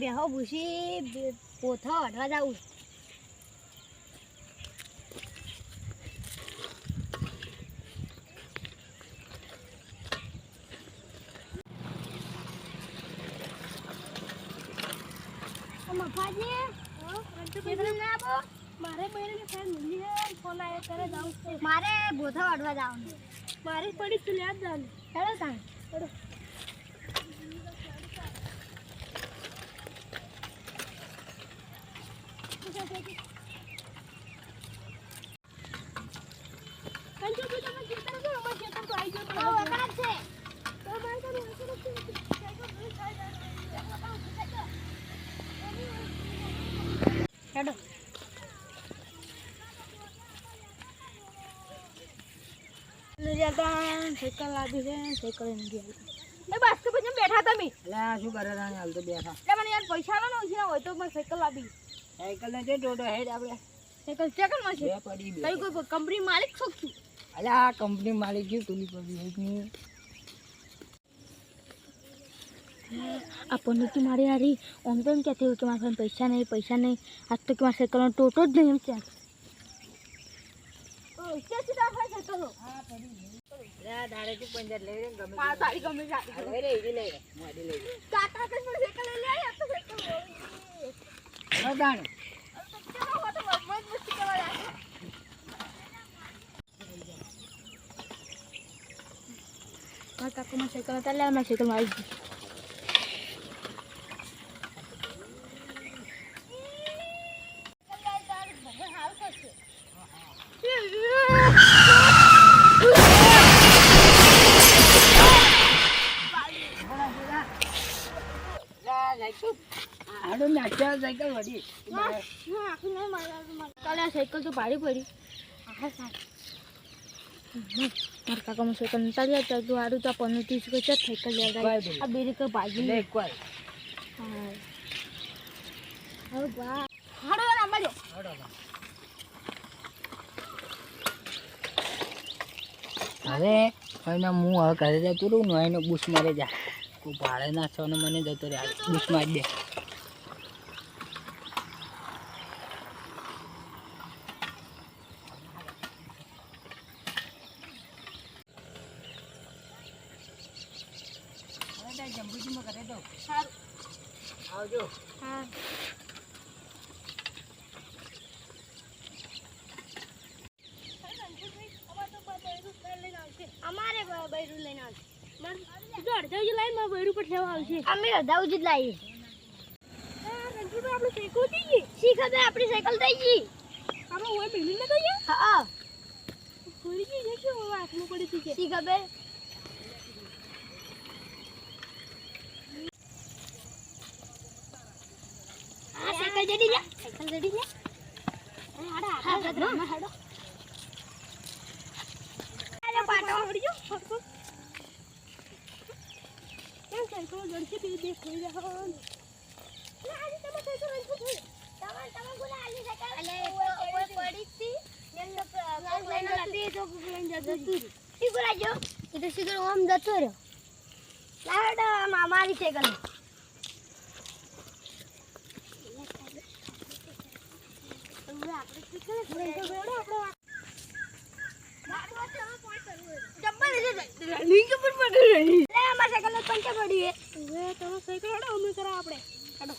બેહો ભૂસી પોથો અડવા જાઉં મારે બોથા અડવા જવાનું મારે પડી તું યાદ જવાનું હેડો તાણ હેડો હેડો સાયકલ લાવી છે સાયકલ એમ ગયા બસ તો પછી બેઠા તમે શું કરે હાલ તો બેઠા એટલે મને યાર પૈસા લો ને હોય તો મને સાયકલ લાવી સાયકલ ને જે ટોટો હેડ આપણે સાયકલ સેકન્ડ માં છે પડી કઈ કોઈ કંપની માલિક છો છું અલ્યા આ કંપની માલિક છે તુલી પડી એકની આપણને તો મારી હારી ઓમ તો એમ કહેતી હોય કે મારા પાસે પૈસા નહીં આજ તો કે મારા સાયકલનો ટોટો જ નહીં એમ છે દાડેથી 15 લઈ રે ગમે હા તારી ગમે હવે રે ઈ લઈ રે મોડી લઈ કાકા કે મને સાયકલ લઈ આય આ તો સાયકલ હા દાણ ચલો હો તો મત મસ્તી કરવા કાકા મને સાયકલ હતા લે મને સાયકલ મારી આડો નાચા સાયકલ વડી કાલે સાયકલ તો ભારી પડી મારા કાકામાં સાયકલ ચાલી હતા તો આડું તો 15-30 રૂપિયા ચટ સાયકલ લેવા આ બે રૂપિયા ભાગી લે એકવાર હા વાહ હાડો આંબાજો હવે એના હું હવે ઘરે જતું રહું ને એનો બુશ મારે જા કોઈ ભાડે નાખો ને મને જતો રહે બુશ મારી દે જંબુજીમાં કરે દો સારું આવજો હા અમારે બૈરું લઈને આવશે અડધાઉજી લાઈન માં બૈરું પર લેવા આવશે અમે અડધાઉજી જ લાવીએ રણછોડ આપણે સાયકલ થઈ ગઈ શી ખબર આપણી સાયકલ થઈ ગઈ આપણે ઓય બિલ્ડિંગ ને ગઈએ હા પડી ગઈ છે કે હાથમાં પડી છે શી ખબર આ સાયકલ જડી લે હાડા હાડો પાટો વળી જો ફટકો કેમ સાયકલ ગડશે બે દેખ લઈ જાઓ ના આજે તમે સાયકલ રંજુ થઈ તમે ગુલા આલી સાયકલ અલે ઓય પડી હતી એમ તો લઈને લાતી તો લઈને જતો ઈ ગુલા જો એ તો સીધો ઓમ જતો રહ્યો લાડા મારી સાયકલ આપણે સાયકલ લઈ તો ગયો આપણે રનિંગ પર પડી રહી લે અમાર સાયકલ પંચે પડી હે હવે તમાર સાયકલ હડો અમે કરા આપણે હડો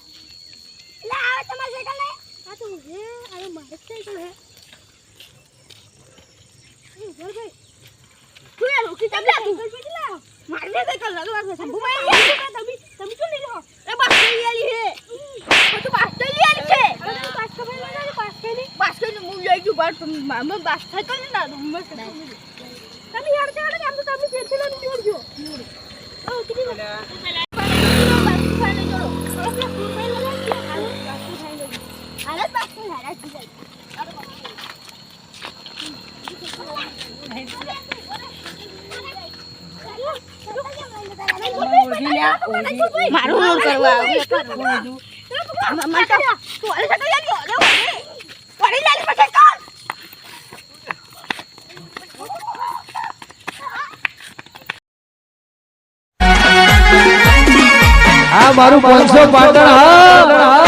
લે આવે તમાર સાયકલ લે આ તો હે આ મારી સાયકલ હે એ બોલ ભાઈ તું એ લોકી તમે સાયકલ પડી લાવ મારી સાયકલ લગવા છે ભૂમાઈ તમે શું લઈ લો એ બાસ લઈ આલી હે તો બાસ લઈ આલી છે બાસ ખબર ના બાસ કે હું લઈ ગયો બાર તમે બાસ સાયકલ ના મસ્ત તમે યાર ચાલે કે આમ તો તમે સેલ્ફી લો ની જોડજો ઓ કિતી પેલા બાસ ખાને જોડો આપણે ફૂલ લગાવી હાલો બાસ ખાઈ લો હાલત બાસ ખાઈ હાલત થઈ જાય મારું મોર કરવા મમ્મા તો ઓલે સટો યાર લે પડી લાલી પછી કાલ આ મારું 500 પાટણ હા